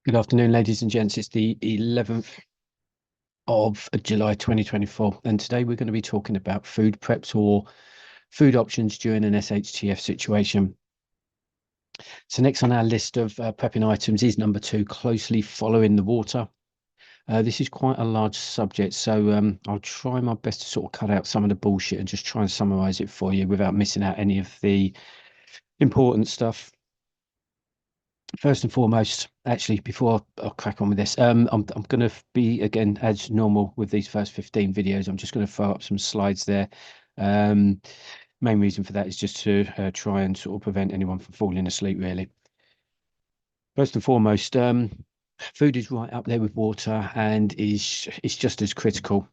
Good afternoon, ladies and gents. It's the 11th of July 2024, and today we're going to be talking about food preps or food options during an SHTF situation. So next on our list of prepping items is number 2, closely following the water. This is quite a large subject, so I'll try my best to sort of cut out some of the bullshit and just try and summarize it for you without missing out any of the important stuff. First and foremost, actually, before I crack on with this, I'm going to be again as normal with these first 15 videos. I'm just going to throw up some slides there. Um, Main reason for that is just to try and sort of prevent anyone from falling asleep, really. First and foremost, food is right up there with water and is just as critical.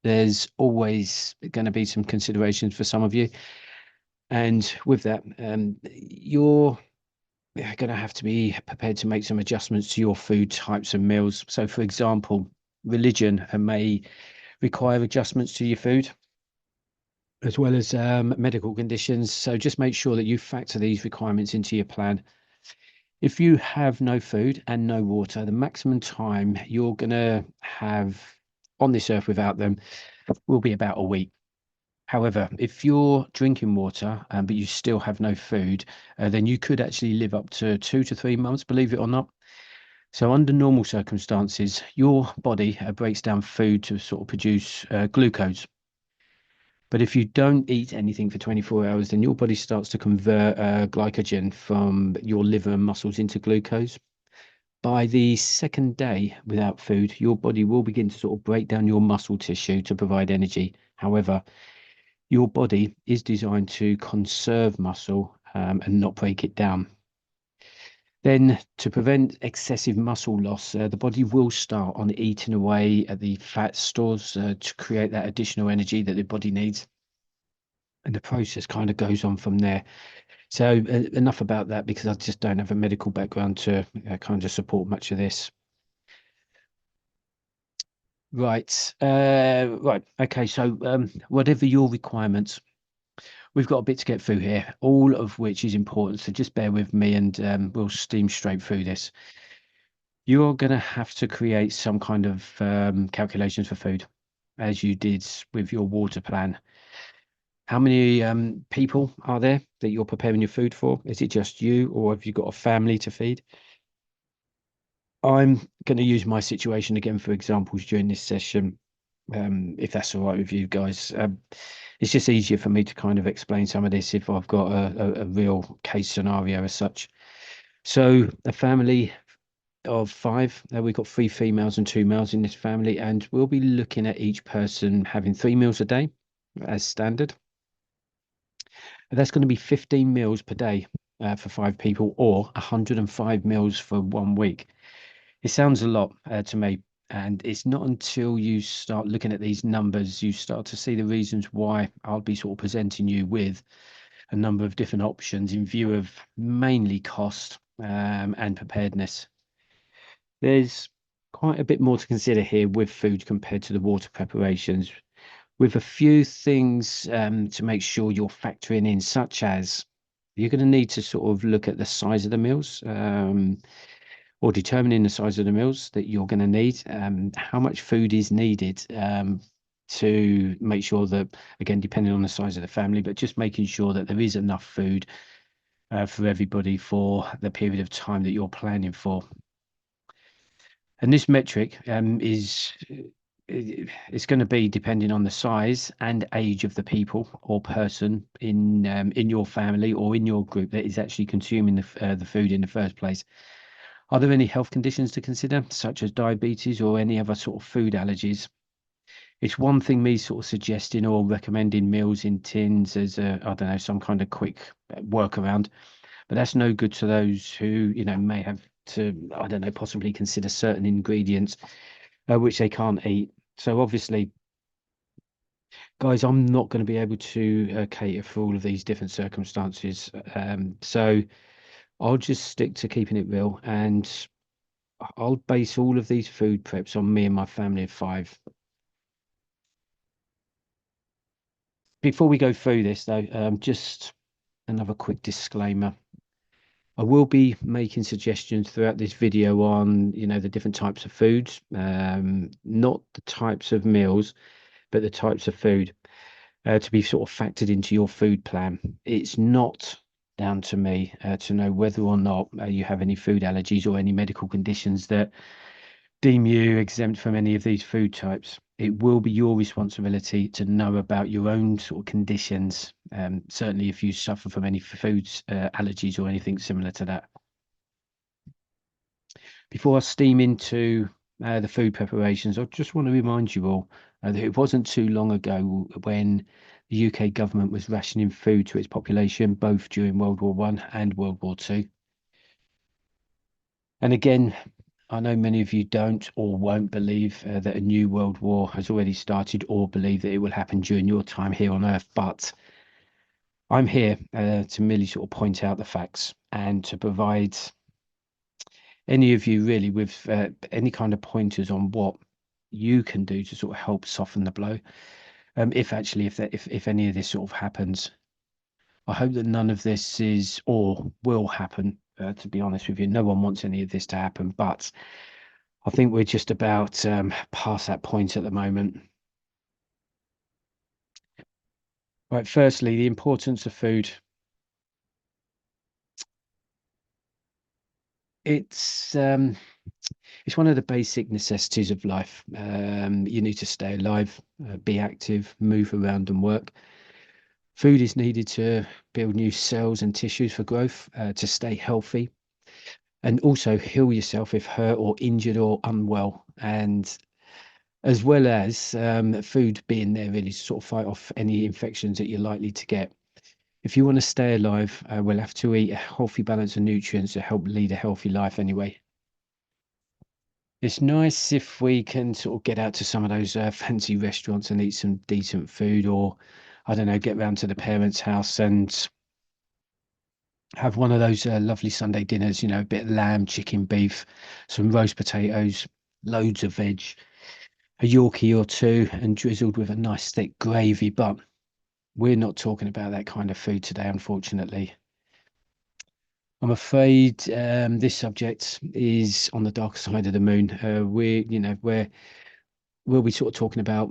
There's always going to be some considerations for some of you, and with that, you're going to have to be prepared to make some adjustments to your food types and meals. So, for example, religion may require adjustments to your food, as well as medical conditions. So, just make sure that you factor these requirements into your plan. If you have no food and no water, the maximum time you're going to have on this earth without them will be about a week. However, if you're drinking water but you still have no food, then you could actually live up to 2 to 3 months, believe it or not. So under normal circumstances, your body breaks down food to sort of produce glucose. But if you don't eat anything for 24 hours, then your body starts to convert glycogen from your liver and muscles into glucose. By the second day without food, your body will begin to sort of break down your muscle tissue to provide energy. However, your body is designed to conserve muscle and not break it down. Then, to prevent excessive muscle loss, the body will start on eating away at the fat stores to create that additional energy that the body needs. And the process kind of goes on from there. So, enough about that because I just don't have a medical background to kind of support much of this. Right. Right. Okay. So, whatever your requirements, we've got a bit to get through here, all of which is important. So just bear with me and we'll steam straight through this. You're going to have to create some kind of calculations for food, as you did with your water plan. How many people are there that you're preparing your food for? Is it just you, or have you got a family to feed? I'm going to use my situation again for examples during this session, if that's all right with you guys. It's just easier for me to kind of explain some of this if I've got a real case scenario as such. So a family of 5, we've got 3 females and 2 males in this family, and we'll be looking at each person having 3 meals a day as standard. That's going to be 15 meals per day for 5 people, or 105 meals for 1 week. It sounds a lot to me, and it's not until you start looking at these numbers you start to see the reasons why I'll be sort of presenting you with a number of different options in view of mainly cost and preparedness. There's quite a bit more to consider here with food compared to the water preparations, with a few things to make sure you're factoring in, such as you're going to need to sort of look at the size of the meals. Or determining the size of the meals that you're going to need, how much food is needed to make sure that, again, depending on the size of the family, but just making sure that there is enough food for everybody for the period of time that you're planning for. And this metric it's going to be depending on the size and age of the people or person in your family or in your group that is actually consuming the food in the first place. Are there any health conditions to consider, such as diabetes or any other sort of food allergies? It's one thing me sort of suggesting or recommending meals in tins as a, I don't know, some kind of quick workaround, but that's no good to those who, may have to, I don't know, possibly consider certain ingredients which they can't eat. So obviously, guys, I'm not going to be able to cater for all of these different circumstances. So I'll just stick to keeping it real, and I'll base all of these food preps on me and my family of 5. Before we go through this, though, just another quick disclaimer. I will be making suggestions throughout this video on, the different types of foods, not the types of meals, but the types of food to be sort of factored into your food plan. It's not down to me to know whether or not you have any food allergies or any medical conditions that deem you exempt from any of these food types. It will be your responsibility to know about your own sort of conditions, certainly if you suffer from any foods allergies or anything similar to that. Before I steam into the food preparations, I just want to remind you all that it wasn't too long ago when the UK government was rationing food to its population, both during World War One and World War Two. And again, I know many of you don't or won't believe that a new world war has already started or believe that it will happen during your time here on Earth, but I'm here to merely sort of point out the facts and to provide any of you really with any kind of pointers on what you can do to sort of help soften the blow. If any of this sort of happens, I hope that none of this is or will happen. To be honest with you, no one wants any of this to happen, but I think we're just about past that point at the moment. Right, firstly, the importance of food. It's um, it's one of the basic necessities of life. You need to stay alive, be active, move around, and work. Food is needed to build new cells and tissues for growth, to stay healthy, and also heal yourself if hurt or injured or unwell. And as well as food being there really to sort of fight off any infections that you're likely to get. If you want to stay alive, we'll have to eat a healthy balance of nutrients to help lead a healthy life anyway. It's nice if we can sort of get out to some of those fancy restaurants and eat some decent food, or I don't know, get round to the parents' house and have one of those lovely Sunday dinners, a bit of lamb, chicken, beef, some roast potatoes, loads of veg, a Yorkie or two, and drizzled with a nice thick gravy. But we're not talking about that kind of food today, unfortunately. I'm afraid this subject is on the dark side of the moon. We'll be sort of talking about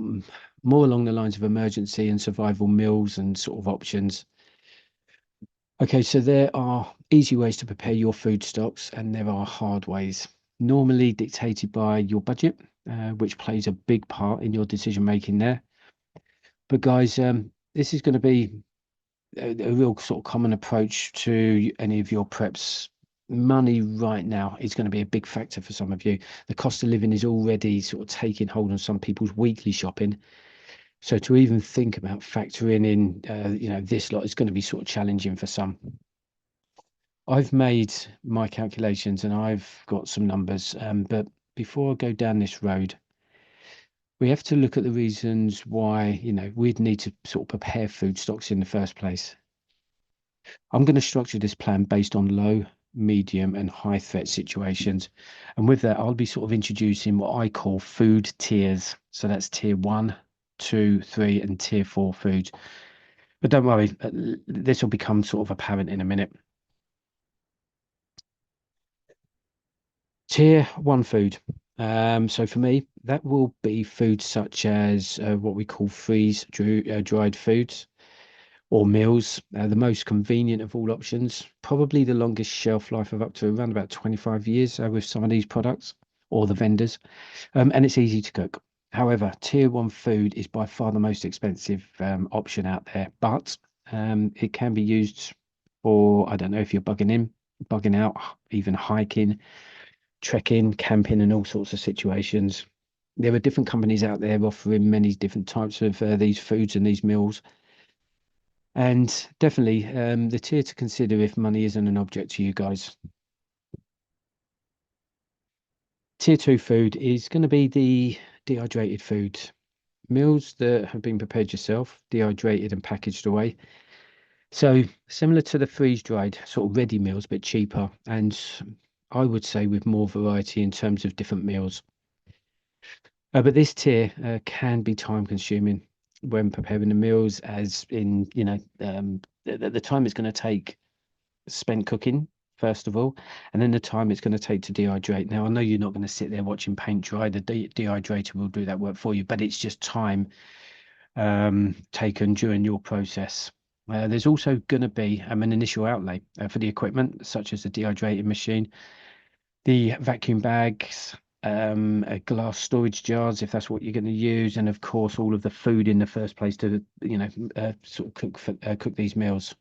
more along the lines of emergency and survival meals and sort of options. Okay, so there are easy ways to prepare your food stocks, and there are hard ways, normally dictated by your budget, which plays a big part in your decision making there. But guys, this is going to be a real sort of common approach to any of your preps. Money right now is going to be a big factor for some of you. The cost of living is already sort of taking hold on some people's weekly shopping. So to even think about factoring in, this lot is going to be sort of challenging for some. I've made my calculations and I've got some numbers, but before I go down this road, we have to look at the reasons why, we'd need to sort of prepare food stocks in the first place. I'm going to structure this plan based on low, medium, and high threat situations. And with that, I'll be sort of introducing what I call food tiers. So that's tier one, two, three, and tier four foods. But don't worry, this will become sort of apparent in a minute. Tier one food. So for me, that will be foods such as what we call dried foods or meals, the most convenient of all options, probably the longest shelf life of up to around about 25 years with some of these products or the vendors, and it's easy to cook. However, tier one food is by far the most expensive option out there, but it can be used for, I don't know if you're bugging out, even hiking, trekking, camping, and all sorts of situations. There are different companies out there offering many different types of these foods and these meals. And definitely the tier to consider if money isn't an object to you guys. Tier two food is going to be the dehydrated food. Meals that have been prepared yourself, dehydrated and packaged away. So similar to the freeze dried sort of ready meals, but cheaper. And I would say with more variety in terms of different meals. But this tier can be time consuming when preparing the meals, as in, the time it's going to take spent cooking first of all, and then the time it's going to take to dehydrate. Now, I know you're not going to sit there watching paint dry. The dehydrator will do that work for you, but it's just time taken during your process. There's also going to be an initial outlay for the equipment, such as the dehydrating machine, the vacuum bags, glass storage jars, if that's what you're going to use, and of course all of the food in the first place to, sort of cook these meals.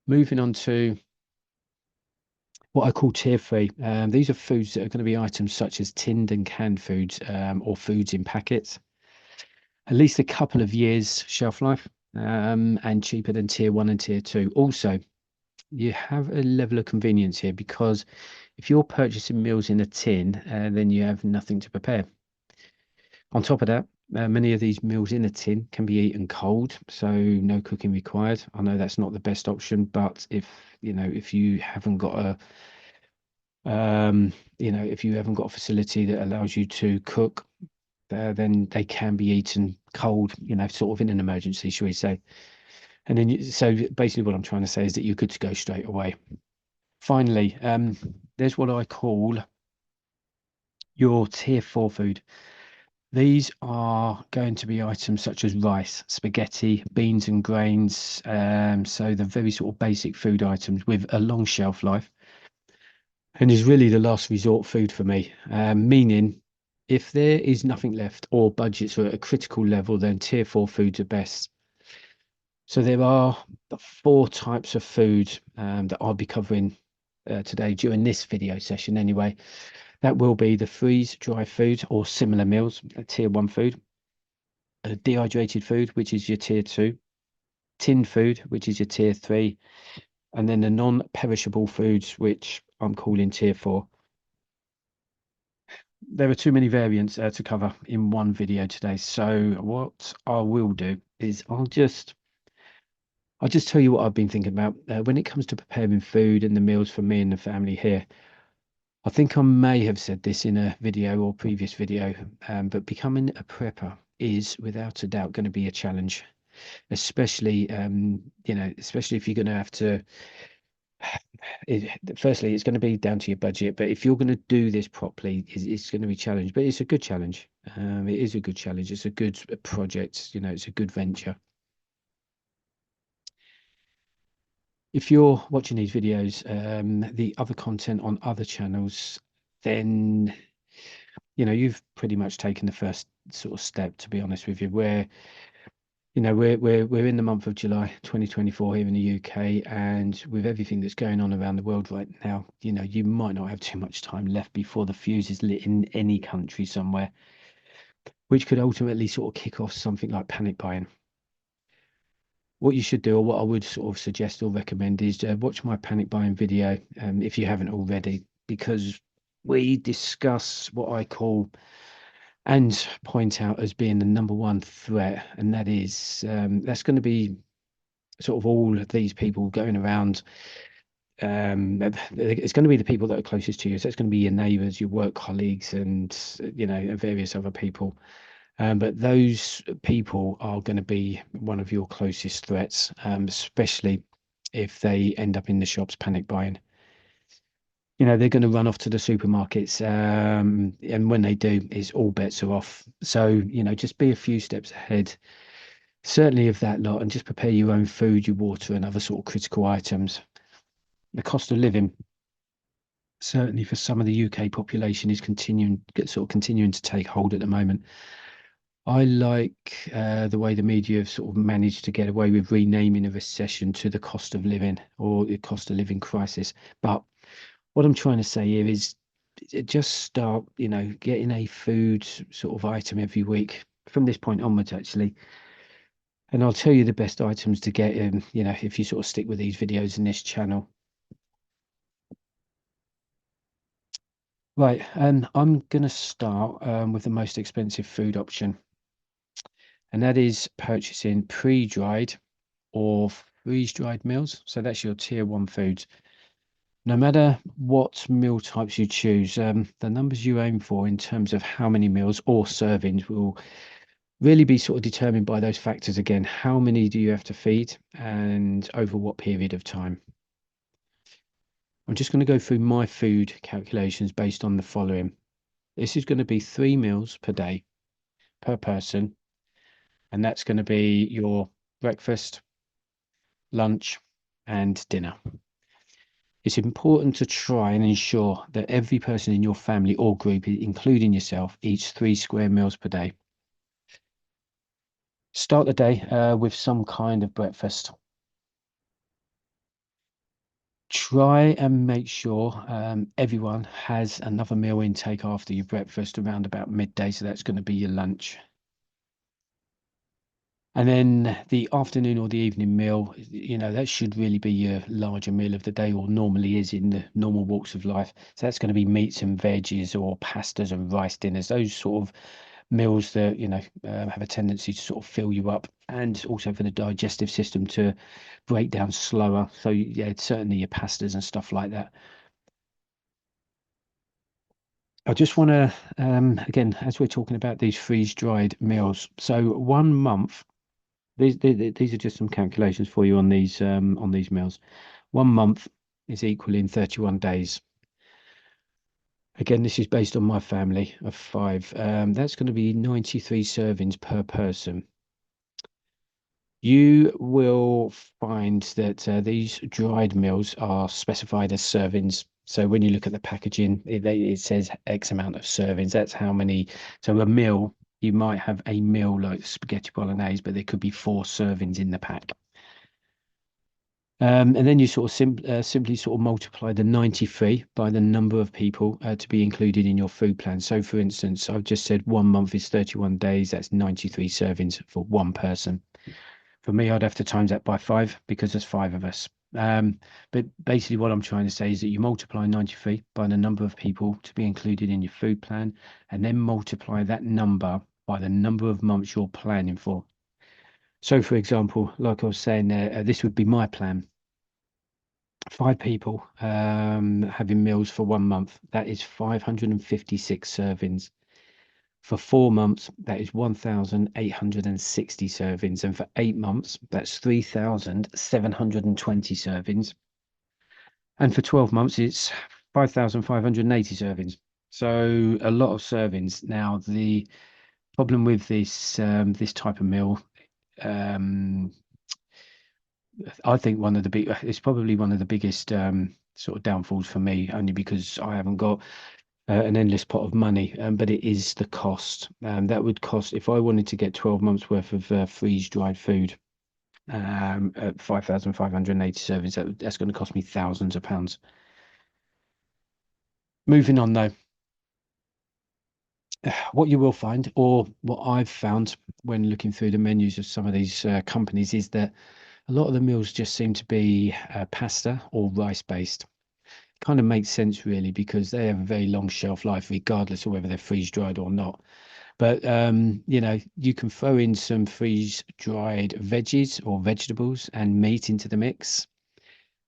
Moving on to what I call tier three. These are foods that are going to be items such as tinned and canned foods, or foods in packets. At least a couple of years shelf life, and cheaper than tier one and tier two. Also, you have a level of convenience here because if you're purchasing meals in a tin, then you have nothing to prepare. On top of that, many of these meals in a tin can be eaten cold, so no cooking required. I know that's not the best option, but if you haven't got if you haven't got a facility that allows you to cook, then they can be eaten cold, sort of in an emergency, shall we say. And then, so basically what I'm trying to say is that you're good to go straight away. Finally, there's what I call your tier four food. These are going to be items such as rice, spaghetti, beans and grains. So the very sort of basic food items with a long shelf life, and is really the last resort food for me. Meaning, if there is nothing left or budgets are at a critical level, then tier four foods are best. So there are the four types of food that I'll be covering today during this video session anyway. That will be the freeze dry food or similar meals, a tier one food, a dehydrated food, which is your tier two, tinned food, which is your tier three, and then the non-perishable foods, which I'm calling tier four. There are too many variants to cover in one video today. So what I will do is I'll just tell you what I've been thinking about when it comes to preparing food and the meals for me and the family here. I think I may have said this in a video or previous video, but becoming a prepper is without a doubt going to be a challenge, especially especially if you're going to have to. Firstly, it's going to be down to your budget, but if you're going to do this properly, it's going to be a challenge. But it's a good challenge. It is a good challenge. It's a good project. It's a good venture. If you're watching these videos, the other content on other channels, then you've pretty much taken the first sort of step, to be honest with you, where we're in the month of July 2024 here in the UK, and with everything that's going on around the world right now, you might not have too much time left before the fuse is lit in any country somewhere, which could ultimately sort of kick off something like panic buying. What you should do, or what I would sort of suggest or recommend, is watch my panic buying video if you haven't already, because we discuss what I call and point out as being the number one threat, and that is that's going to be sort of all of these people going around. It's going to be the people that are closest to you. So it's going to be your neighbours, your work colleagues, and various other people. But those people are going to be one of your closest threats, especially if they end up in the shops panic buying. They're going to run off to the supermarkets, and when they do, it's all bets are off. So, just be a few steps ahead, certainly of that lot, and just prepare your own food, your water, and other sort of critical items. The cost of living, certainly for some of the UK population, is continuing to take hold at the moment. I like the way the media have sort of managed to get away with renaming a recession to the cost of living or the cost of living crisis. But what I'm trying to say here is just start, getting a food sort of item every week from this point onwards, actually. And I'll tell you the best items to get in, if you sort of stick with these videos in this channel. Right, and I'm going to start with the most expensive food option, and that is purchasing pre-dried or freeze-dried meals. So that's your tier one foods. No matter what meal types you choose, the numbers you aim for in terms of how many meals or servings will really be sort of determined by those factors again. How many do you have to feed and over what period of time? I'm just going to go through my food calculations based on the following. This is going to be 3 meals per day per person, and that's going to be your breakfast, lunch, and dinner. It's important to try and ensure that every person in your family or group, including yourself, eats 3 square meals per day. Start the day with some kind of breakfast. Try and make sure everyone has another meal intake after your breakfast around about midday. So that's going to be your lunch. And then the afternoon or the evening meal, that should really be your larger meal of the day, or normally is in the normal walks of life. So that's going to be meats and veggies or pastas and rice dinners, those sort of meals that, have a tendency to sort of fill you up, and also for the digestive system to break down slower. So yeah, certainly your pastas and stuff like that. I just want to, again, as we're talking about these freeze-dried meals, so 1 month, these are just some calculations for you on these meals. 1 month is equaling 31 days. Again, this is based on my family of 5. That's going to be 93 servings per person. You will find that these dried meals are specified as servings. So when you look at the packaging, it says X amount of servings. That's how many. So a meal, you might have a meal like spaghetti bolognese, but there could be 4 servings in the pack. And then you sort of simply sort of multiply the 93 by the number of people to be included in your food plan. So for instance, I've just said 1 month is 31 days. That's 93 servings for one person. For me, I'd have to times that by 5 because there's 5 of us. But basically what I'm trying to say is that you multiply 93 by the number of people to be included in your food plan, and then multiply that number by the number of months you're planning for. So for example, like I was saying there, this would be my plan. 5 people having meals for 1 month. That is 556 servings. For 4 months, that is 1,860 servings. And for 8 months, that's 3,720 servings. And for 12 months, it's 5,580 servings. So a lot of servings. Now, the problem with this type of meal, um, I think it's probably one of the biggest sort of downfalls for me, only because I haven't got an endless pot of money, but it is the cost. That would cost, if I wanted to get 12 months worth of freeze-dried food at 5,580 servings, that's going to cost me thousands of pounds. Moving on though, what you will find, or what I've found when looking through the menus of some of these companies, is that a lot of the meals just seem to be pasta or rice based. Kind of makes sense really, because they have a very long shelf life regardless of whether they're freeze dried or not. But you can throw in some freeze dried veggies or vegetables and meat into the mix.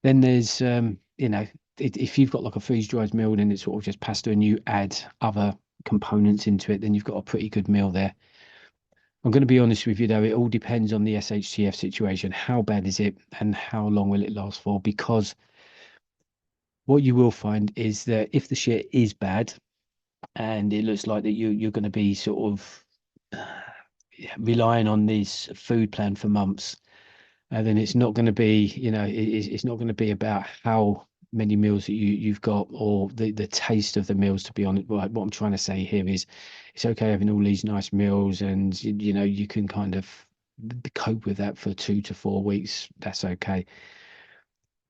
Then there's if you've got like a freeze dried meal, then it's sort of just pasta, and you add other components into it, then you've got a pretty good meal there. I'm going to be honest with you though, it all depends on the SHTF situation. How bad is it and how long will it last for? Because what you will find is that if the shit is bad and it looks like that you're going to be sort of relying on this food plan for months, then it's not going to be, it's not going to be about how many meals that you've got, or the taste of the meals, to be honest. What I'm trying to say here is it's okay having all these nice meals, and you can kind of cope with that for 2 to 4 weeks. That's okay.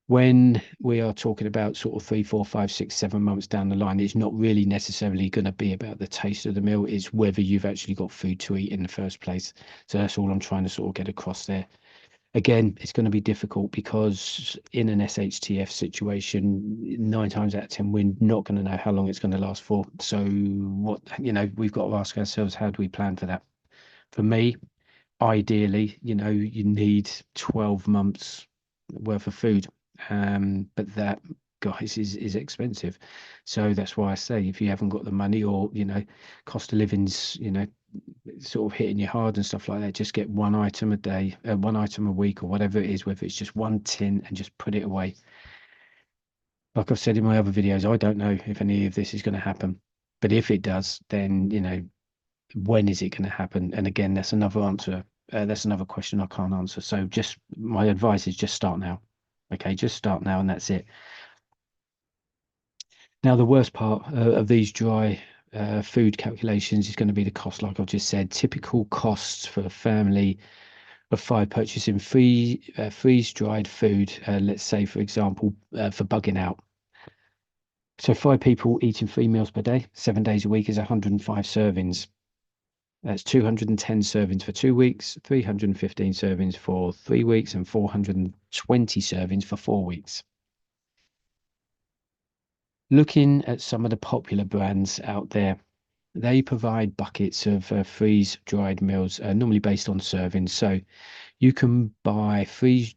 When we are talking about sort of 3, 4, 5, 6, 7 months down the line, it's not really necessarily going to be about the taste of the meal. It's whether you've actually got food to eat in the first place. So that's all I'm trying to sort of get across there. Again, it's going to be difficult because in an SHTF situation, 9 times out of 10, we're not going to know how long it's going to last for. So we've got to ask ourselves, how do we plan for that? For me, ideally, you need 12 months worth of food. But that, guys, is expensive. So that's why I say, if you haven't got the money, or cost of living's sort of hitting you hard and stuff like that, just get one item a day, 1 item a week, or whatever it is, whether it's just one tin, and just put it away. like I've said in my other videos, I don't know if any of this is going to happen. But if it does, then, when is it going to happen? And again, that's another answer. That's another question I can't answer. So just my advice is just start now. Okay, just start now, and that's it. Now, the worst part of these dry food calculations is going to be the cost, like I've just said. Typical costs for a family of five purchasing freeze-dried food, let's say, for example, for bugging out. So five people eating 3 meals per day, 7 days a week is 105 servings. That's 210 servings for 2 weeks, 315 servings for 3 weeks, and 420 servings for 4 weeks. Looking at some of the popular brands out there, they provide buckets of freeze-dried meals, normally based on servings. So you can buy freeze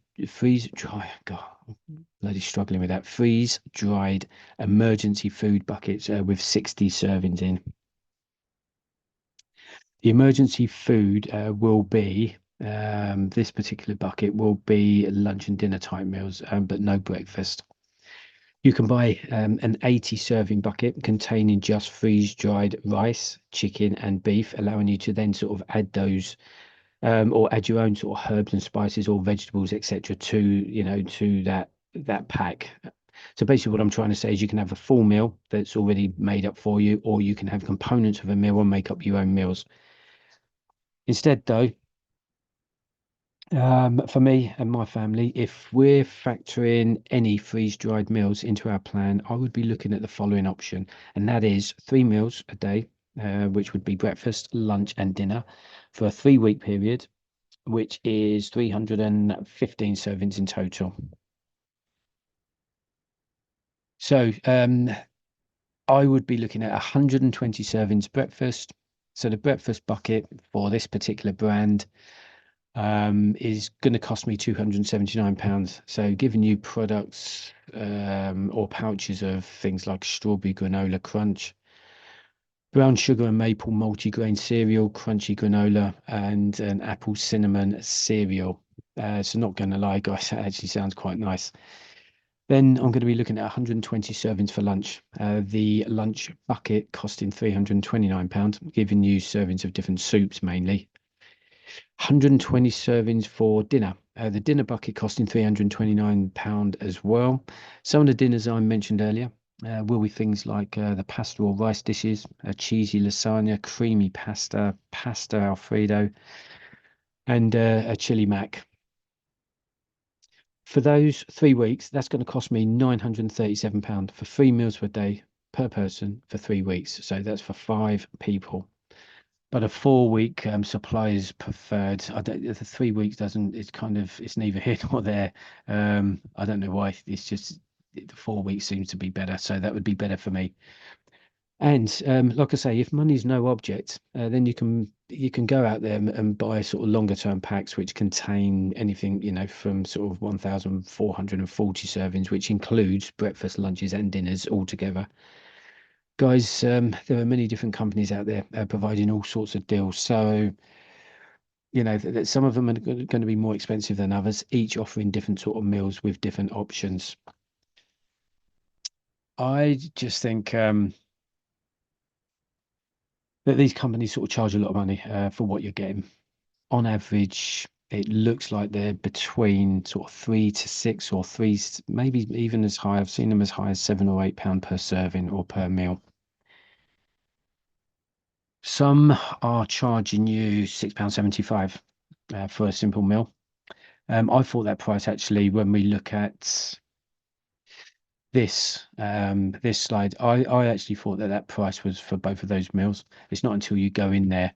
dry. God, I'm bloody struggling with that. Freeze-dried emergency food buckets with 60 servings in. The emergency food will be this particular bucket will be lunch and dinner type meals, but no breakfast. You can buy an 80 serving bucket containing just freeze dried rice, chicken, and beef, allowing you to then sort of add those or add your own sort of herbs and spices or vegetables, etc., to that pack. So basically, what I'm trying to say is you can have a full meal that's already made up for you, or you can have components of a meal and make up your own meals. Instead, though, for me and my family, if we're factoring any freeze-dried meals into our plan, I would be looking at the following option, and that is 3 meals a day, which would be breakfast, lunch, and dinner for a 3 week period, which is 315 servings in total. So I would be looking at 120 servings breakfast. So the breakfast bucket for this particular brand is going to cost me £279. So giving you products or pouches of things like strawberry granola crunch, brown sugar and maple multigrain cereal, crunchy granola, and an apple cinnamon cereal. So not going to lie, guys, that actually sounds quite nice. Then I'm going to be looking at 120 servings for lunch. The lunch bucket costing £329, giving you servings of different soups mainly. 120 servings for dinner. The dinner bucket costing £329 as well. Some of the dinners I mentioned earlier will be things like the pasta or rice dishes, a cheesy lasagna, creamy pasta, pasta Alfredo, and a chili mac. For those 3 weeks, that's going to cost me £937 for 3 meals per day per person for 3 weeks. So that's for five people. But a 4 week supply is preferred. I don't, the 3 weeks doesn't, it's neither here nor there. I don't know why. It's just the 4 weeks seems to be better. So that would be better for me. And like I say, if money's no object, then you can go out there and buy sort of longer term packs which contain anything, from sort of 1,440 servings, which includes breakfast, lunches, and dinners altogether. Guys, there are many different companies out there providing all sorts of deals. So, that some of them are going to be more expensive than others, each offering different sort of meals with different options. I just think that these companies sort of charge a lot of money for what you're getting. On average, it looks like they're between sort of 3 to 6 or three, maybe even as high. I've seen them as high as £7 or £8 per serving or per meal. Some are charging you £6.75 for a simple meal. I thought that price actually, when we look at this slide, I actually thought that price was for both of those meals. It's not until you go in there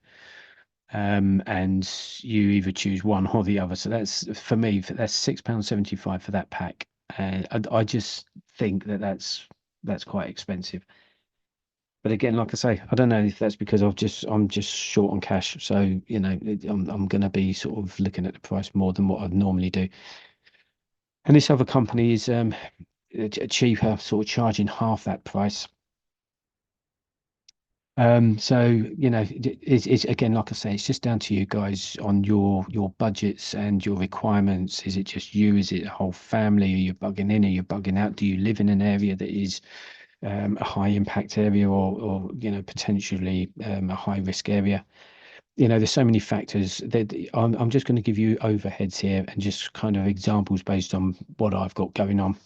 and you either choose one or the other. So that's, for me, that's £6.75 for that pack. I just think that's quite expensive. But again, like I say, I don't know if that's because I'm just short on cash. So, I'm going to be sort of looking at the price more than what I'd normally do. And this other company is cheaper, sort of charging half that price. So it's again, like I say, it's just down to you guys on your budgets and your requirements. Is it just you? Is it a whole family? Are you bugging in? Are you bugging out? Do you live in an area that is a high impact area, or potentially a high risk area? There's so many factors that I'm just going to give you overheads here and just kind of examples based on what I've got going on.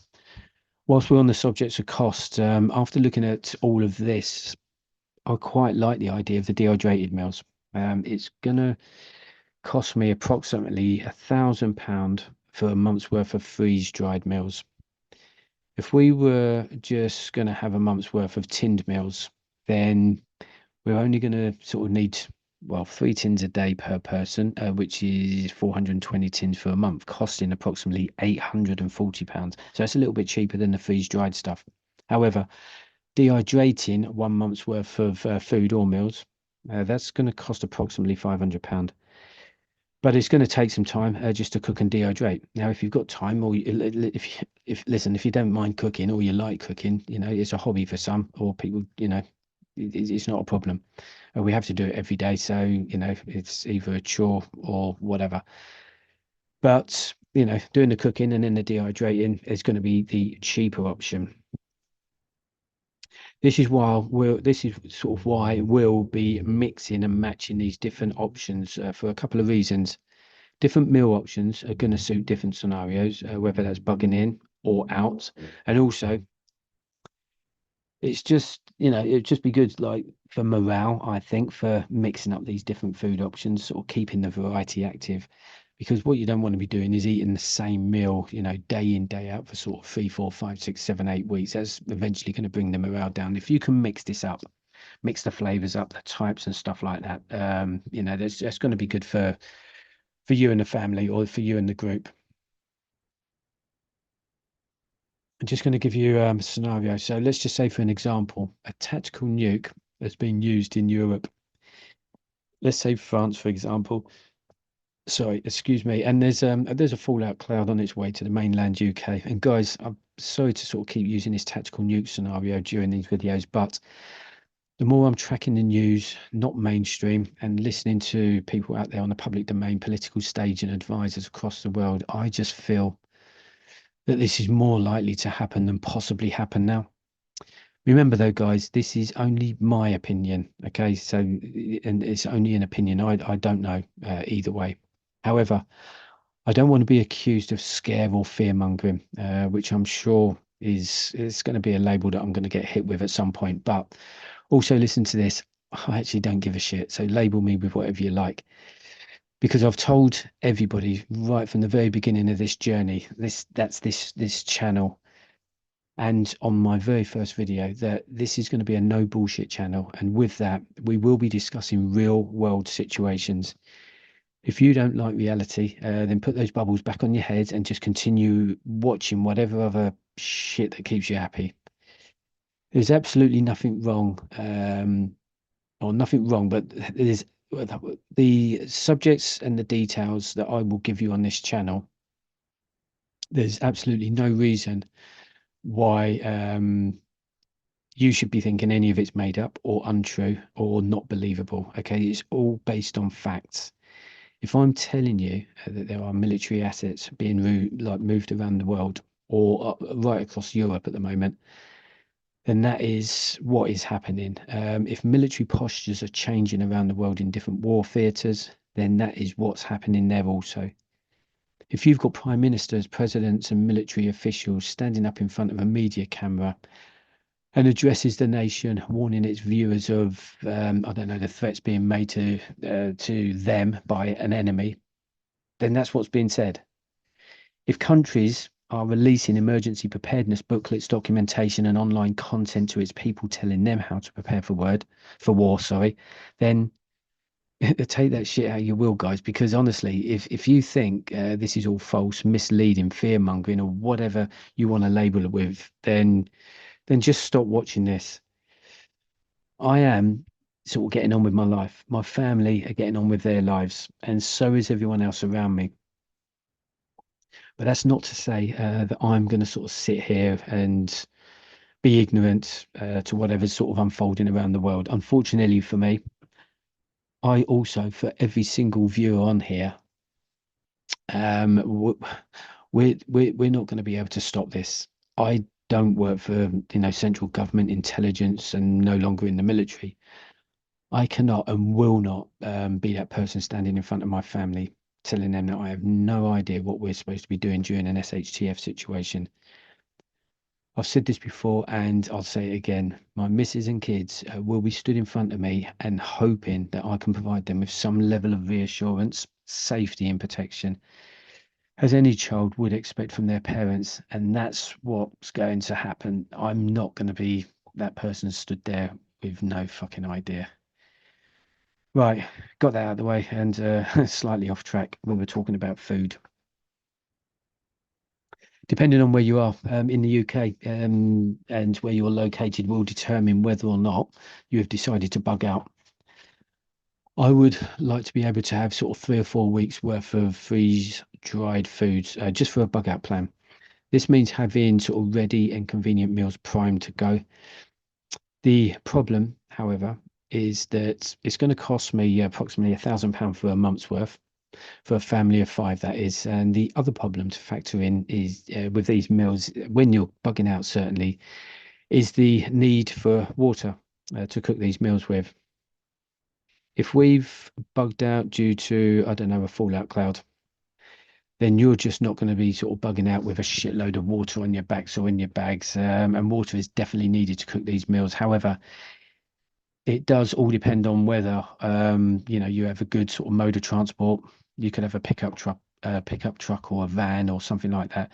Whilst we're on the subjects of cost, after looking at all of this, I quite like the idea of the dehydrated meals. It's gonna cost me approximately £1,000 for a month's worth of freeze dried meals. If we were just gonna have a month's worth of tinned meals, then we're only gonna sort of need, well, 3 tins a day per person, which is 420 tins for a month, costing approximately £840. So it's a little bit cheaper than the freeze dried stuff. However, dehydrating 1 month's worth of food or meals, that's going to cost approximately £500. But it's going to take some time just to cook and dehydrate. Now, if you've got time, or if listen, if you don't mind cooking or you like cooking, it's a hobby for some, or people, it's not a problem. We have to do it every day, so it's either a chore or whatever. But doing the cooking and then the dehydrating is going to be the cheaper option. This is sort of why we'll be mixing and matching these different options for a couple of reasons. Different meal options are going to suit different scenarios, whether that's bugging in or out. And also, it's just, it'd just be good, like for morale, I think, for mixing up these different food options, sort of keeping the variety active. Because what you don't want to be doing is eating the same meal, day in, day out for sort of 3, 4, 5, 6, 7, 8 weeks. That's eventually going to bring the morale down. If you can mix this up, mix the flavors up, the types and stuff like that, that's going to be good for you and the family, or for you and the group. I'm just going to give you a scenario. So let's just say, for an example, a tactical nuke has been used in Europe. Let's say France, for example. Sorry, excuse me. And there's a fallout cloud on its way to the mainland UK. And guys, I'm sorry to sort of keep using this tactical nuke scenario during these videos, but the more I'm tracking the news, not mainstream, and listening to people out there on the public domain, political stage, and advisors across the world, I just feel that this is more likely to happen than possibly happen now. Remember though, guys, this is only my opinion. Okay, so and it's only an opinion. I don't know either way. However, I don't want to be accused of scare or fear mongering, which I'm sure is going to be a label that I'm going to get hit with at some point. But also, listen to this. I actually don't give a shit. So label me with whatever you like, because I've told everybody right from the very beginning of this journey, this channel, and on my very first video, that this is going to be a no bullshit channel. And with that, we will be discussing real world situations. If you don't like reality, then put those bubbles back on your head and just continue watching whatever other shit that keeps you happy. There's absolutely nothing wrong, or nothing wrong, but there's the subjects and the details that I will give you on this channel. There's absolutely no reason why you should be thinking any of it's made up or untrue or not believable. Okay, it's all based on facts. If I'm telling you that there are military assets being moved around the world, or right across Europe at the moment, then that is what is happening. If military postures are changing around the world in different war theatres, then that is what's happening there also. If you've got prime ministers, presidents, and military officials standing up in front of a media camera and addresses the nation, warning its viewers of, I don't know, the threats being made to them by an enemy, then that's what's being said. If countries are releasing emergency preparedness booklets, documentation, and online content to its people, telling them how to prepare for war, sorry, then take that shit how you will, guys. Because honestly, if you think this is all false, misleading, fear mongering, or whatever you want to label it with, then just stop watching this. I am sort of getting on with my life. My family are getting on with their lives, and so is everyone else around me. But that's not to say that I'm going to sort of sit here and be ignorant to whatever's sort of unfolding around the world. Unfortunately for me, I also, for every single viewer on here, um, we're not going to be able to stop this. I don't work for, central government intelligence and no longer in the military. I cannot and will not be that person standing in front of my family telling them that I have no idea what we're supposed to be doing during an SHTF situation. I've said this before and I'll say it again. My missus and kids will be stood in front of me and hoping that I can provide them with some level of reassurance, safety, and protection, as any child would expect from their parents. And that's what's going to happen. I'm not going to be that person stood there with no fucking idea. Right, got that out of the way and slightly off track when we're talking about food. Depending on where you are in the UK and where you're located will determine whether or not you have decided to bug out. I would like to be able to have sort of 3 or 4 weeks worth of freeze-dried foods just for a bug out plan. This means having sort of ready and convenient meals primed to go. The problem, however, is that it's going to cost me approximately £1,000 for a month's worth, for a family of five, that is. And the other problem to factor in is with these meals, when you're bugging out, certainly, is the need for water to cook these meals with. If we've bugged out due to, I don't know, a fallout cloud, then you're just not going to be sort of bugging out with a shitload of water on your backs or in your bags. And water is definitely needed to cook these meals. However, it does all depend on whether you have a good sort of mode of transport. You could have a pickup truck or a van or something like that.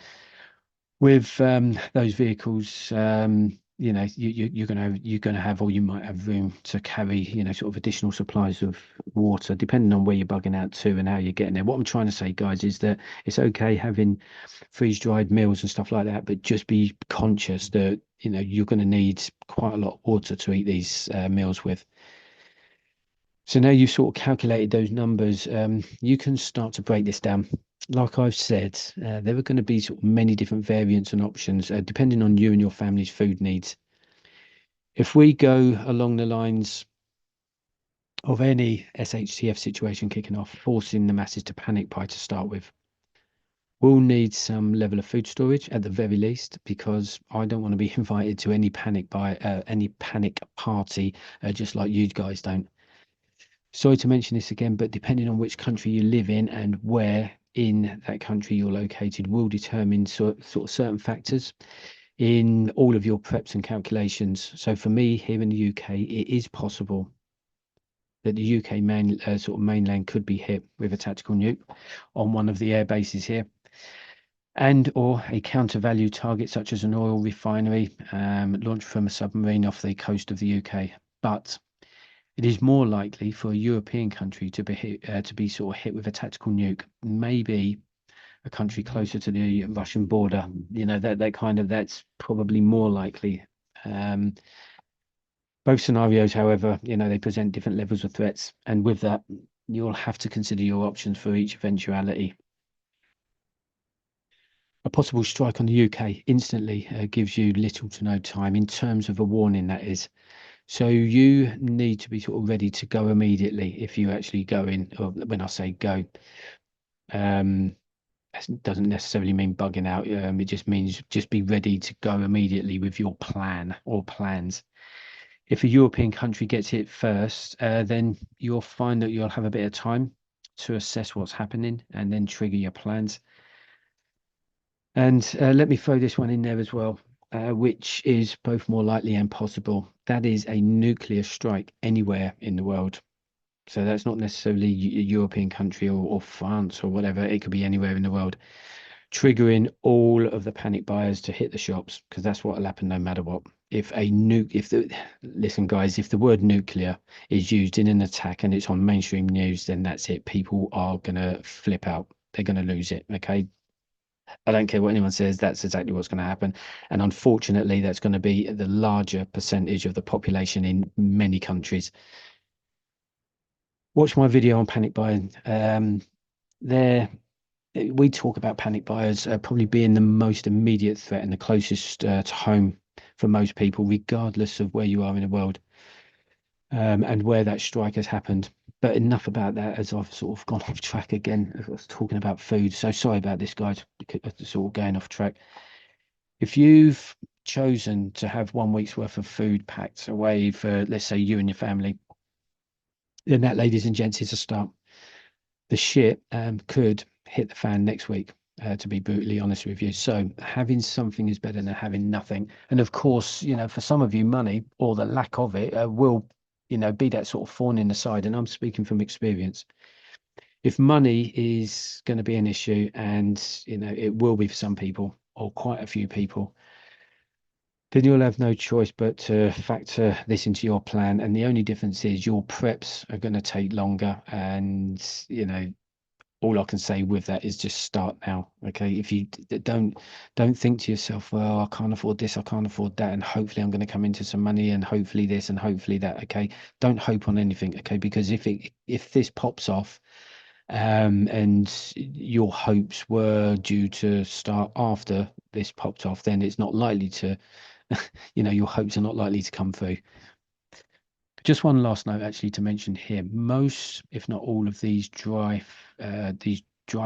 With those vehicles, you're gonna have, or you might have room to carry, sort of additional supplies of water, depending on where you're bugging out to and how you're getting there. What I'm trying to say, guys, is that it's okay having freeze-dried meals and stuff like that, but just be conscious that you're going to need quite a lot of water to eat these meals with. So now you've sort of calculated those numbers, you can start to break this down. Like I've said, there are going to be sort of many different variants and options depending on you and your family's food needs. If we go along the lines of any SHTF situation kicking off, forcing the masses to panic buy to start with, we'll need some level of food storage at the very least, because I don't want to be invited to any panic party, just like you guys don't. Sorry to mention this again, but depending on which country you live in and where in that country you're located will determine sort of certain factors in all of your preps and calculations. So for me here in the UK, it is possible that the UK sort of mainland could be hit with a tactical nuke on one of the air bases here, and or a counter value target such as an oil refinery launched from a submarine off the coast of the UK. But it is more likely for a European country to be sort of hit with a tactical nuke. Maybe a country closer to the Russian border. That's probably more likely. Both scenarios, however, they present different levels of threats, and with that, you'll have to consider your options for each eventuality. A possible strike on the UK instantly gives you little to no time in terms of a warning, that is. So you need to be sort of ready to go immediately if you actually go in, or when I say go, that doesn't necessarily mean bugging out. It just means just be ready to go immediately with your plan or plans. If a European country gets hit first, then you'll find that you'll have a bit of time to assess what's happening and then trigger your plans. And let me throw this one in there as well, which is both more likely and possible. That is a nuclear strike anywhere in the world. So that's not necessarily a European country or France or whatever. It could be anywhere in the world, triggering all of the panic buyers to hit the shops, because that's what will happen no matter what. Listen, guys, if the word nuclear is used in an attack and it's on mainstream news, then that's it. People are gonna flip out. They're gonna lose it. Okay. I don't care what anyone says, that's exactly what's going to happen. And unfortunately, that's going to be the larger percentage of the population in many countries. Watch my video on panic buying. There, we talk about panic buyers probably being the most immediate threat and the closest to home for most people, regardless of where you are in the world, and where that strike has happened. But enough about that, as I've sort of gone off track again. I was talking about food, so sorry about this, guys. It's all going off track. If you've chosen to have 1 week's worth of food packed away for, let's say, you and your family, then that, ladies and gents, is a start. The shit could hit the fan next week, to be brutally honest with you. So having something is better than having nothing. And of course, for some of you, money or the lack of it will, be that sort of thorn in the side. And I'm speaking from experience. If money is going to be an issue, and it will be for some people or quite a few people, then you'll have no choice but to factor this into your plan. And the only difference is your preps are going to take longer. And, all I can say with that is just start now. Okay. If you don't think to yourself, well, I can't afford this, I can't afford that, and hopefully I'm going to come into some money, and hopefully this and hopefully that. Okay. Don't hope on anything. Okay. Because if this pops off, and your hopes were due to start after this popped off, then it's not likely to, your hopes are not likely to come through. Just one last note, actually, to mention here: most, if not all, of these dry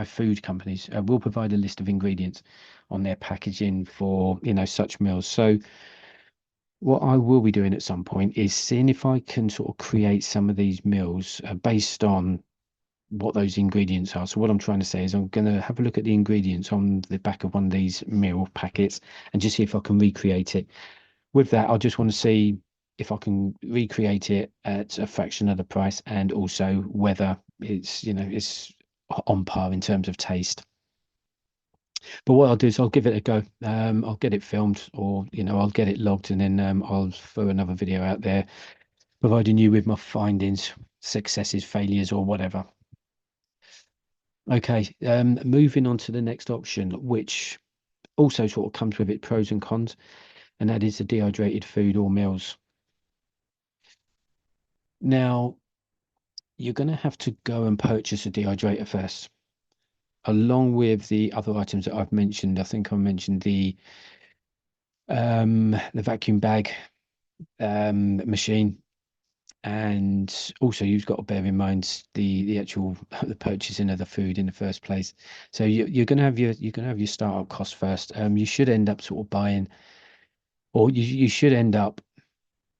food companies will provide a list of ingredients on their packaging for such meals. So what I will be doing at some point is seeing if I can sort of create some of these meals based on what those ingredients are. So what I'm trying to say is I'm going to have a look at the ingredients on the back of one of these meal packets and just see if I can recreate it. With that, I just want to see if I can recreate it at a fraction of the price, and also whether it's on par in terms of taste. But what I'll do is I'll give it a go. I'll get it filmed, or I'll get it logged, and then I'll throw another video out there providing you with my findings, successes, failures, or whatever. Okay, moving on to the next option, which also sort of comes with its pros and cons, and that is the dehydrated food or meals. Now, you're going to have to go and purchase a dehydrator first, along with the other items that I've mentioned. I think I mentioned the vacuum bag machine, and also you've got to bear in mind the actual the purchasing of the food in the first place. So you're going to have your startup cost first. You should end up sort of buying, or you should end up,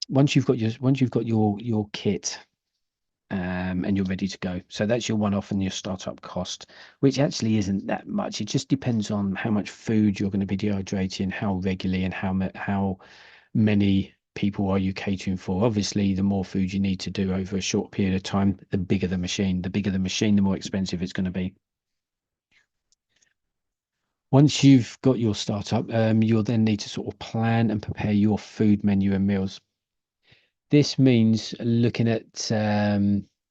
once you've got your kit, and you're ready to go. So that's your one-off and your startup cost, which actually isn't that much. It just depends on how much food you're going to be dehydrating, how regularly, and how many people are you catering for. Obviously, the more food you need to do over a short period of time, the bigger the machine. The bigger the machine, the more expensive it's going to be. Once you've got your startup, you'll then need to sort of plan and prepare your food menu and meals. This means looking at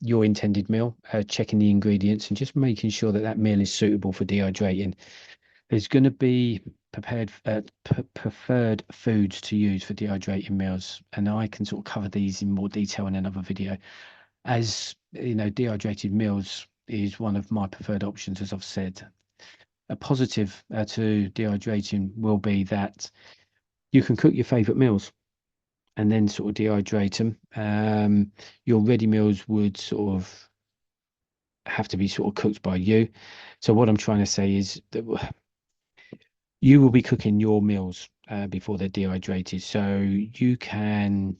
your intended meal, checking the ingredients, and just making sure that that meal is suitable for dehydrating. There's going to be preferred foods to use for dehydrating meals, and I can sort of cover these in more detail in another video. As you know, dehydrated meals is one of my preferred options, as I've said. A positive to dehydrating will be that you can cook your favorite meals and then sort of dehydrate them. Your ready meals would sort of have to be sort of cooked by you. So what I'm trying to say is that you will be cooking your meals before they're dehydrated. So you can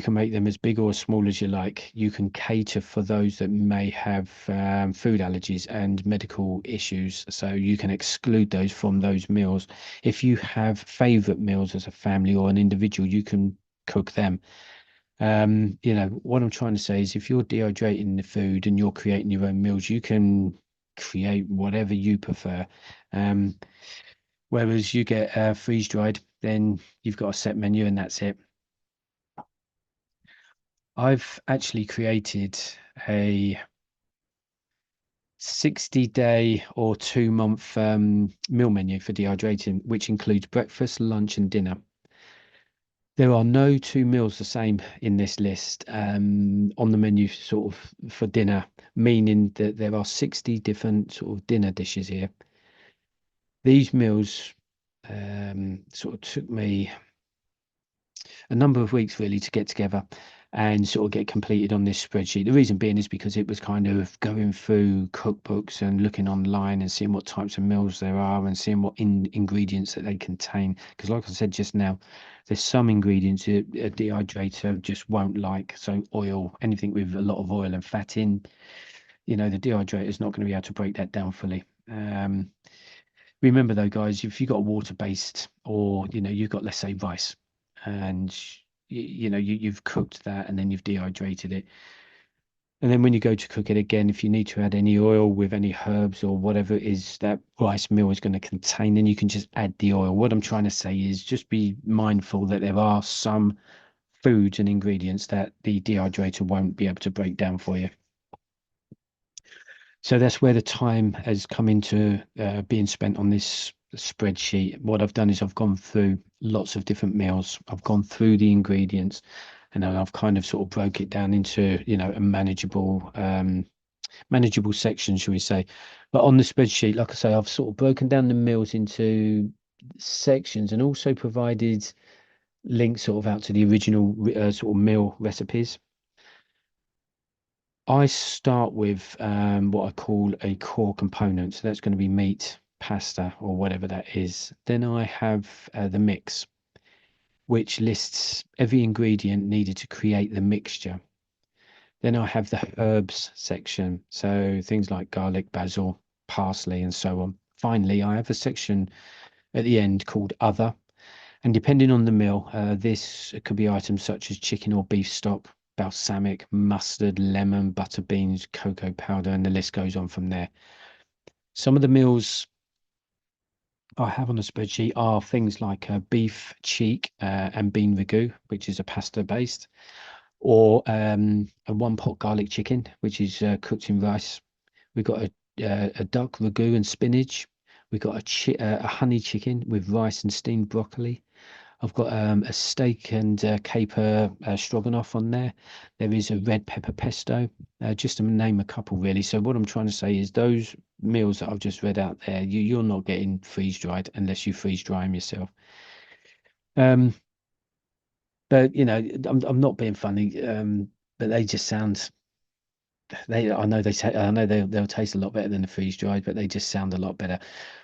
make them as big or as small as you like. You can cater for those that may have food allergies and medical issues. So you can exclude those from those meals. If you have favorite meals as a family or an individual, you can cook them. What I'm trying to say is if you're dehydrating the food and you're creating your own meals, you can create whatever you prefer. Whereas you get freeze dried, then you've got a set menu and that's it. I've actually created a 60-day or 2-month meal menu for dehydrating, which includes breakfast, lunch, and dinner. There are no two meals the same in this list on the menu sort of for dinner, meaning that there are 60 different sort of dinner dishes here. These meals Sort of took me a number of weeks really to get together and sort of get completed on this spreadsheet. The reason being is because it was kind of going through cookbooks and looking online and seeing what types of meals there are and seeing what ingredients that they contain. Because like I said just now, there's some ingredients a dehydrator just won't like. So oil, anything with a lot of oil and fat in, the dehydrator is not going to be able to break that down fully. Remember though, guys, if you've got a water-based or, you've got, let's say, rice and you've cooked that and then you've dehydrated it. And then when you go to cook it again, if you need to add any oil with any herbs or whatever it is that rice meal is going to contain, then you can just add the oil. What I'm trying to say is just be mindful that there are some foods and ingredients that the dehydrator won't be able to break down for you. So that's where the time has come into being spent on this spreadsheet. What I've done is I've gone through lots of different meals. I've gone through the ingredients, and then I've kind of sort of broke it down into, a manageable section, shall we say. But on the spreadsheet, like I say, I've sort of broken down the meals into sections and also provided links sort of out to the original sort of meal recipes. I start with what I call a core component. So that's going to be meat, pasta, or whatever that is. Then I have the mix, which lists every ingredient needed to create the mixture. Then I have the herbs section. So things like garlic, basil, parsley, and so on. Finally, I have a section at the end called other. And depending on the meal, this could be items such as chicken or beef stock, balsamic, mustard, lemon, butter beans, cocoa powder, and the list goes on from there. Some of the meals I have on the spreadsheet are things like beef cheek and bean ragu, which is a pasta based, or a one pot garlic chicken, which is cooked in rice. We've got a duck ragu and spinach. We've got a honey chicken with rice and steamed broccoli. I've got a steak and caper stroganoff on there. There is a red pepper pesto, just to name a couple really. So what I'm trying to say is those meals that I've just read out there, you're not getting freeze dried unless you freeze dry them yourself. Um, but I'm not being funny. But they just sound I know I know they'll taste a lot better than the freeze dried, but they just sound a lot better.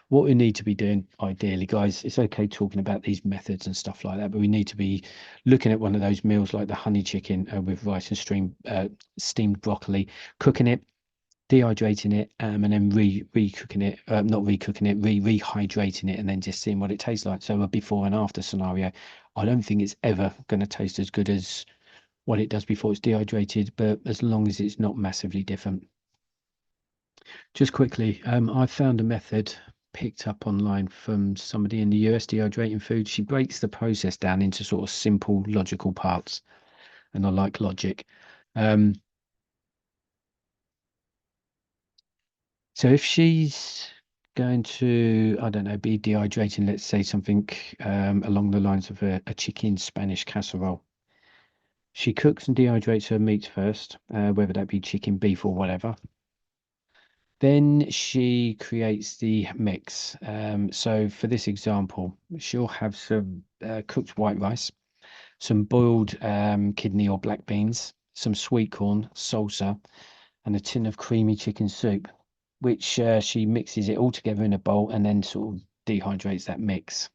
What we need to be doing, ideally, guys, it's okay talking about these methods and stuff like that, but we need to be looking at one of those meals like the honey chicken with rice and steamed broccoli, cooking it, dehydrating it, and then re-cooking it, not re-cooking it, rehydrating it, and then just seeing what it tastes like. So a before and after scenario. I don't think it's ever going to taste as good as what it does before it's dehydrated, but as long as it's not massively different. Just quickly, I found a method picked up online from somebody in the US dehydrating food. She breaks the process down into sort of simple logical parts, and I like logic. Um, so if she's going to, I don't know, be dehydrating, let's say something along the lines of a chicken Spanish casserole. She cooks and dehydrates her meat first, whether that be chicken, beef, or whatever. Then she creates the mix. So for this example, she'll have some cooked white rice, some boiled kidney or black beans, some sweet corn, salsa, and a tin of creamy chicken soup, which she mixes it all together in a bowl and then sort of dehydrates that mix.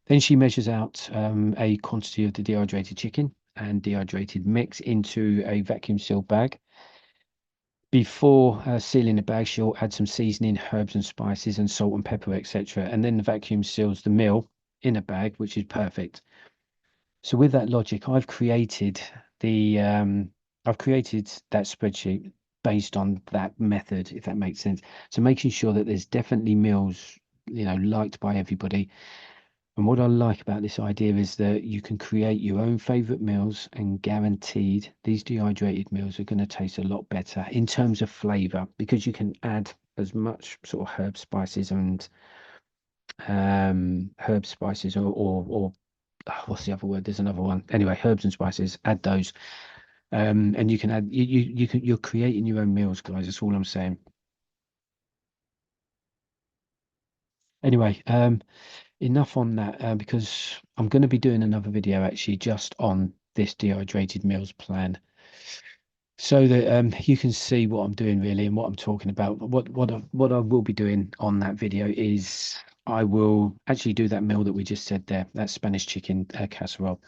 Then she measures out a quantity of the dehydrated chicken and dehydrated mix into a vacuum sealed bag. Before sealing the bag, she'll add some seasoning, herbs and spices, and salt and pepper, etc. And then the vacuum seals the meal in a bag, which is perfect. So with that logic, I've created that spreadsheet based on that method, if that makes sense. So making sure that there's definitely meals, liked by everybody. And what I like about this idea is that you can create your own favorite meals, and guaranteed these dehydrated meals are going to taste a lot better in terms of flavor because you can add as much sort of herb spices or what's the other word? There's another one. Anyway, herbs and spices, add those. And you can add you're creating your own meals, guys. That's all I'm saying. Anyway, enough on that because I'm going to be doing another video actually just on this dehydrated meals plan, so that you can see what I'm doing really and what I'm talking about. What I will be doing on that video is I will actually do that meal that we just said there, that Spanish chicken casserole,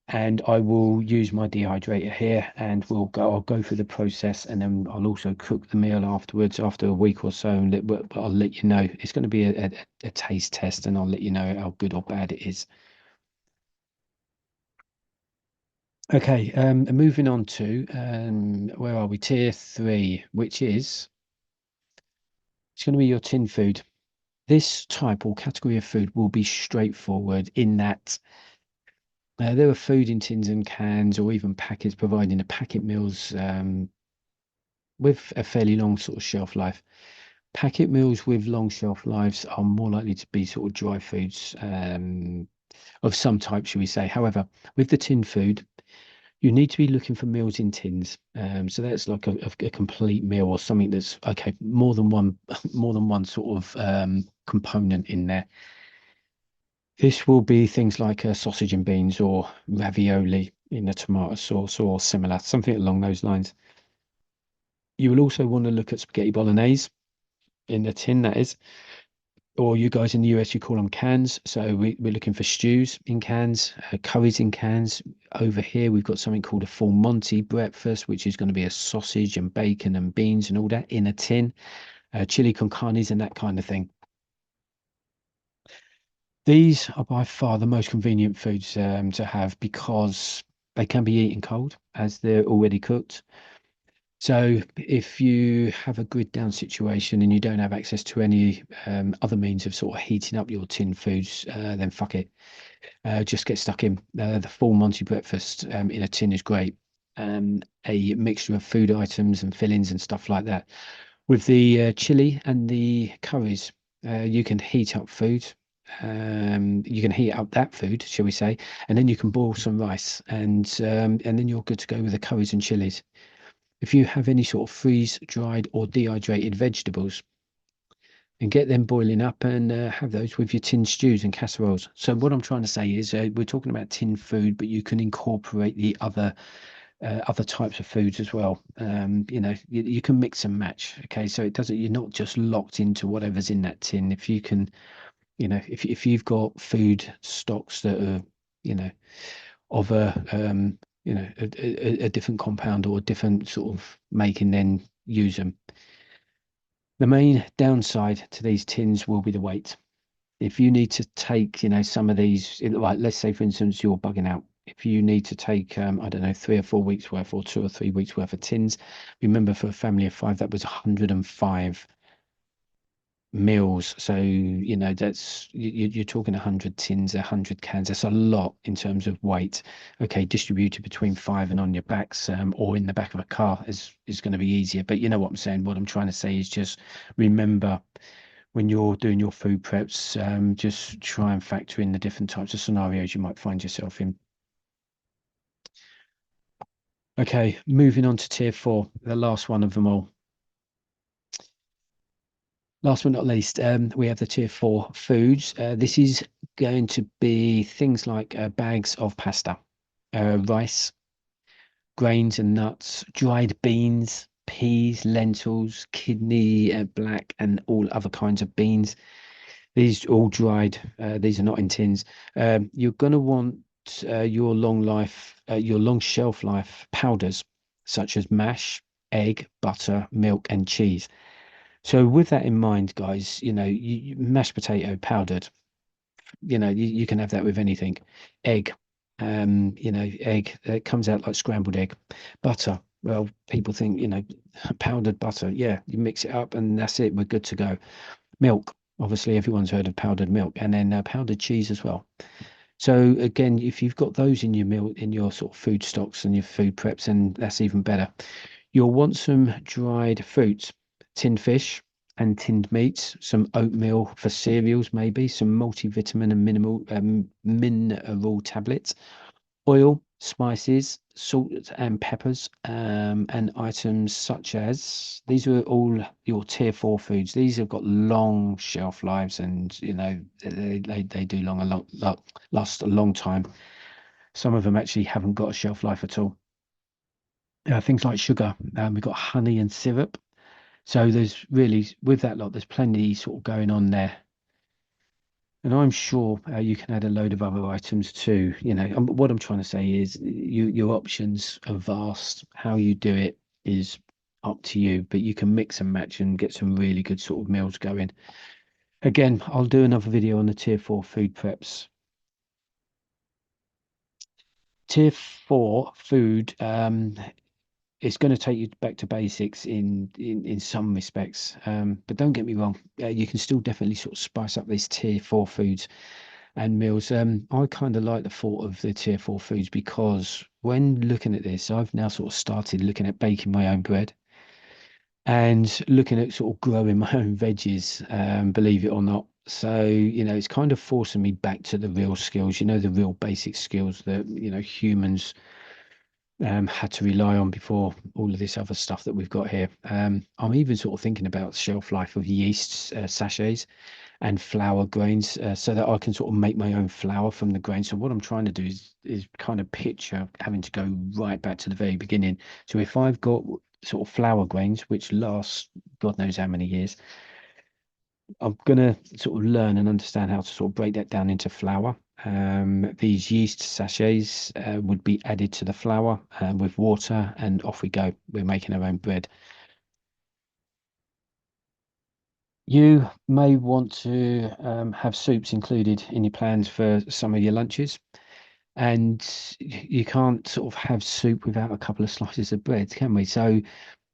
and I will use my dehydrator here, and I'll go through the process, and then I'll also cook the meal afterwards after a week or so, and but I'll let you know. It's going to be a taste test, and I'll let you know how good or bad it is. Okay, moving on to where are we? Tier 3, which is it's going to be your tin food. This type or category of food will be straightforward in that there are food in tins and cans or even packets providing a packet meals with a fairly long sort of shelf life. Packet meals with long shelf lives are more likely to be sort of dry foods of some type, shall we say. However, with the tin food, you need to be looking for meals in tins. So that's like a complete meal or something that's okay, more than one more than one sort of component in there. This will be things like sausage and beans or ravioli in a tomato sauce or similar, something along those lines. You will also want to look at spaghetti bolognese in the tin, that is, or you guys in the US, you call them cans. So we're looking for stews in cans, curries in cans. Over here, we've got something called a full Monty breakfast, which is going to be a sausage and bacon and beans and all that in a tin, chili con carnes and that kind of thing. These are by far the most convenient foods to have because they can be eaten cold as they're already cooked. So if you have a grid down situation and you don't have access to any other means of sort of heating up your tin foods, then fuck it. Just get stuck in. The full Monty breakfast in a tin is great. A mixture of food items and fillings and stuff like that. With the chili and the curries, you can heat up food. You can heat up that food, shall we say, and then you can boil some rice, and then you're good to go with the curries and chilies. If you have any sort of freeze dried or dehydrated vegetables, and get them boiling up and have those with your tin stews and casseroles. So what I'm trying to say is we're talking about tin food, but you can incorporate the other types of foods as well. You can mix and match. Okay, so it doesn't. You're not just locked into whatever's in that tin. If you can, if you've got food stocks that are, you know, of a different compound or a different sort of make, and then use them. The main downside to these tins will be the weight. If you need to take, some of these, like let's say for instance, you're bugging out. If you need to take, I don't know, 3 or 4 weeks worth or 2 or 3 weeks worth of tins, remember for a family of five, that was 105 meals. So, that's you're talking 100 tins, 100 cans. That's a lot in terms of weight. Okay, distributed between five and on your backs, or in the back of a car is going to be easier. But you know what I'm saying? What I'm trying to say is just remember when you're doing your food preps, just try and factor in the different types of scenarios you might find yourself in. Okay, moving on to tier 4, the last one of them all. Last but not least, we have the tier 4 foods. This is going to be things like bags of pasta, rice, grains and nuts, dried beans, peas, lentils, kidney, black, and all other kinds of beans. These are all dried. These are not in tins. You're going to want your long shelf life powders, such as mash, egg, butter, milk, and cheese. So with that in mind, guys, mashed potato powdered, you can have that with anything. Egg, egg that comes out like scrambled egg. Butter, well, people think, powdered butter. Yeah, you mix it up and that's it. We're good to go. Milk, obviously everyone's heard of powdered milk, and then powdered cheese as well. So again, if you've got those in your meal, in your sort of food stocks and your food preps, and that's even better. You'll want some dried fruits, tinned fish and tinned meats, some oatmeal for cereals, maybe some multivitamin and mineral tablets, Oil, spices, salt and peppers, and items such as these are all your tier four foods. These have got long shelf lives, and they do last a long time. Some of them actually haven't got a shelf life at all. Things like sugar, we've got honey and syrup. So there's really with that lot, there's plenty sort of going on there. And I'm sure you can add a load of other items too. What I'm trying to say is your options are vast. How you do it is up to you, but you can mix and match and get some really good sort of meals going. Again, I'll do another video on the tier four food preps. Tier four food, it's going to take you back to basics in some respects. But don't get me wrong, you can still definitely sort of spice up these tier four foods and meals. I kind of like the thought of the tier four foods because when looking at this, I've now sort of started looking at baking my own bread and looking at sort of growing my own veggies, believe it or not. So, it's kind of forcing me back to the real skills, the real basic skills that, humans had to rely on before all of this other stuff that we've got here. I'm even sort of thinking about shelf life of yeast sachets and flour grains so that I can sort of make my own flour from the grain. So what I'm trying to do is kind of picture having to go right back to the very beginning. So if I've got sort of flour grains which last God knows how many years, I'm gonna sort of learn and understand how to sort of break that down into flour. These yeast sachets would be added to the flour with water, and off we go. We're making our own bread. You may want to have soups included in your plans for some of your lunches, and you can't sort of have soup without a couple of slices of bread, can we? So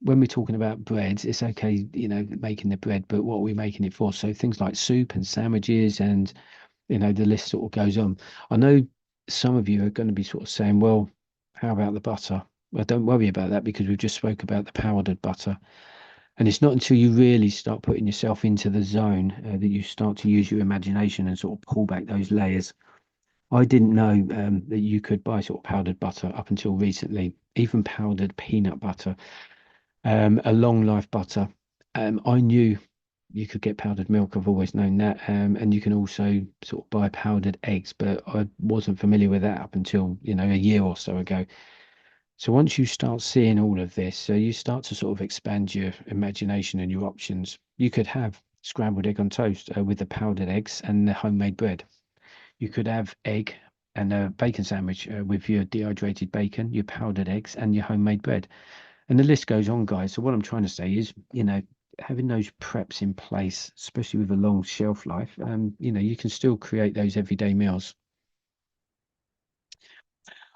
when we're talking about bread, it's okay, making the bread, but what are we making it for? So things like soup and sandwiches, and the list sort of goes on. I know some of you are going to be sort of saying, well, how about the butter? Well, don't worry about that because we've just spoke about the powdered butter. And it's not until you really start putting yourself into the zone that you start to use your imagination and sort of pull back those layers. I didn't know that you could buy sort of powdered butter up until recently, even powdered peanut butter, a long life butter. I knew you could get powdered milk. I've always known that. And you can also sort of buy powdered eggs, but I wasn't familiar with that up until, a year or so ago. So once you start seeing all of this, so you start to sort of expand your imagination and your options. You could have scrambled egg on toast with the powdered eggs and the homemade bread. You could have egg and a bacon sandwich with your dehydrated bacon, your powdered eggs, and your homemade bread. And the list goes on, guys. So what I'm trying to say is, having those preps in place, especially with a long shelf life, you can still create those everyday meals.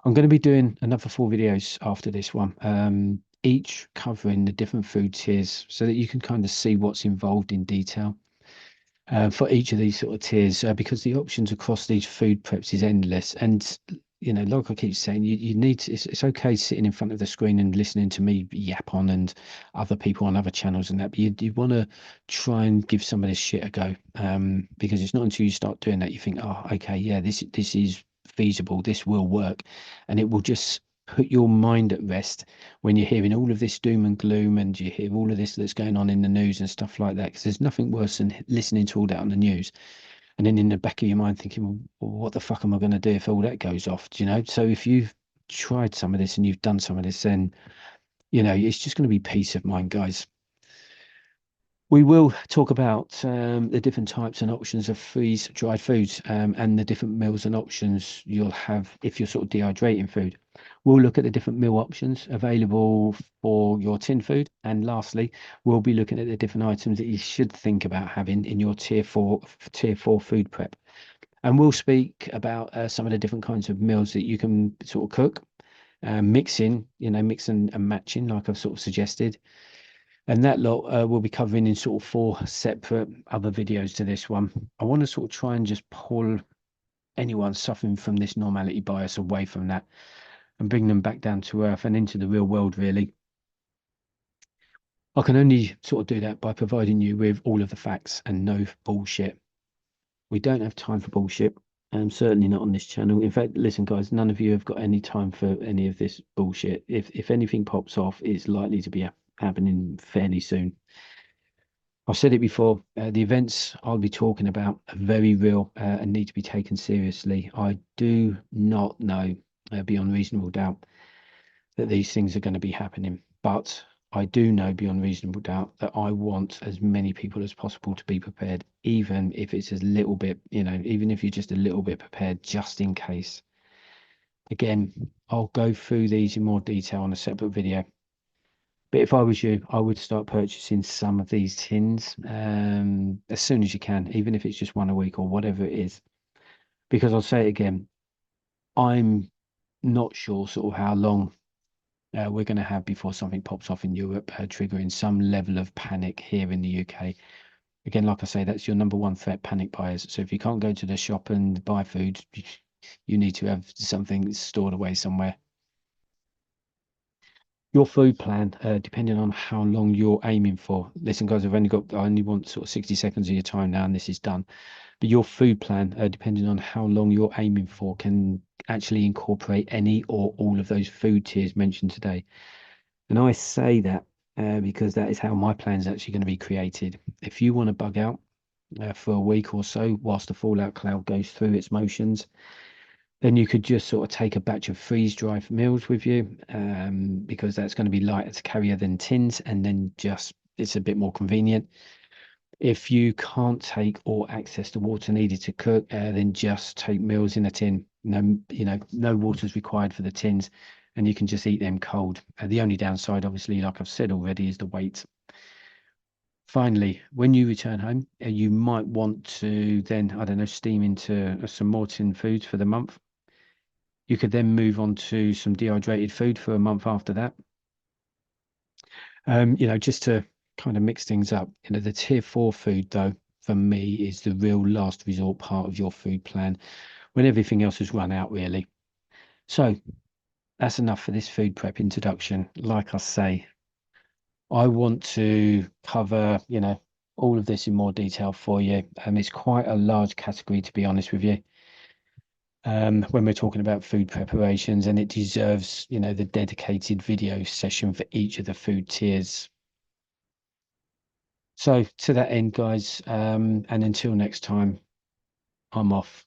I'm going to be doing another 4 videos after this one, each covering the different food tiers so that you can kind of see what's involved in detail for each of these sort of tiers because the options across these food preps is endless. And, like I keep saying, you need to, it's okay sitting in front of the screen and listening to me yap on and other people on other channels and that, but you want to try and give some of this shit a go because it's not until you start doing that you think, oh, okay, yeah, this is feasible, this will work, and it will just put your mind at rest when you're hearing all of this doom and gloom and you hear all of this that's going on in the news and stuff like that, because there's nothing worse than listening to all that on the news and then in the back of your mind thinking, well, what the fuck am I going to do if all that goes off? Do you know? So if you've tried some of this and you've done some of this, then it's just going to be peace of mind, guys. We will talk about the different types and options of freeze dried foods and the different meals and options you'll have if you're sort of dehydrating food. We'll look at the different meal options available for your tin food. And lastly, we'll be looking at the different items that you should think about having in your tier four food prep. And we'll speak about some of the different kinds of meals that you can sort of cook, mixing, mix and matching, like I've sort of suggested. And that lot we'll be covering in sort of 4 separate other videos to this one. I want to sort of try and just pull anyone suffering from this normality bias away from that and bring them back down to earth and into the real world, really. I can only sort of do that by providing you with all of the facts and no bullshit. We don't have time for bullshit. Certainly not on this channel. In fact, listen, guys, none of you have got any time for any of this bullshit. If anything pops off, it's likely to be happening fairly soon. I've said it before, the events I'll be talking about are very real and need to be taken seriously. I do not know beyond reasonable doubt that these things are going to be happening, but I do know beyond reasonable doubt that I want as many people as possible to be prepared, even if it's a little bit, even if you're just a little bit prepared, just in case. Again, I'll go through these in more detail on a separate video. But if I was you, I would start purchasing some of these tins as soon as you can, even if it's just one a week or whatever it is. Because I'll say it again, I'm not sure sort of how long we're going to have before something pops off in Europe, triggering some level of panic here in the UK. Again, like I say, that's your number one threat, panic buyers. So if you can't go to the shop and buy food, you need to have something stored away somewhere. Your food plan, depending on how long you're aiming for. Listen, guys, I only want sort of 60 seconds of your time now, and this is done. But your food plan, depending on how long you're aiming for, can actually incorporate any or all of those food tiers mentioned today. And I say that because that is how my plan is actually going to be created. If you want to bug out for a week or so whilst the fallout cloud goes through its motions, then you could just sort of take a batch of freeze-dried meals with you because that's going to be lighter to carry than tins, and then just it's a bit more convenient. If you can't take or access the water needed to cook, then just take meals in a tin. No, no water's required for the tins, and you can just eat them cold. The only downside, obviously, like I've said already, is the weight. Finally, when you return home, you might want to then, I don't know, steam into some more tin foods for the month. You could then move on to some dehydrated food for a month after that. Just to kind of mix things up. The tier 4 food, though, for me, is the real last resort part of your food plan when everything else has run out, really. So that's enough for this food prep introduction. Like I say, I want to cover, all of this in more detail for you. It's quite a large category, to be honest with you. When we're talking about food preparations, and it deserves, the dedicated video session for each of the food tiers. So to that end, guys, and until next time, I'm off.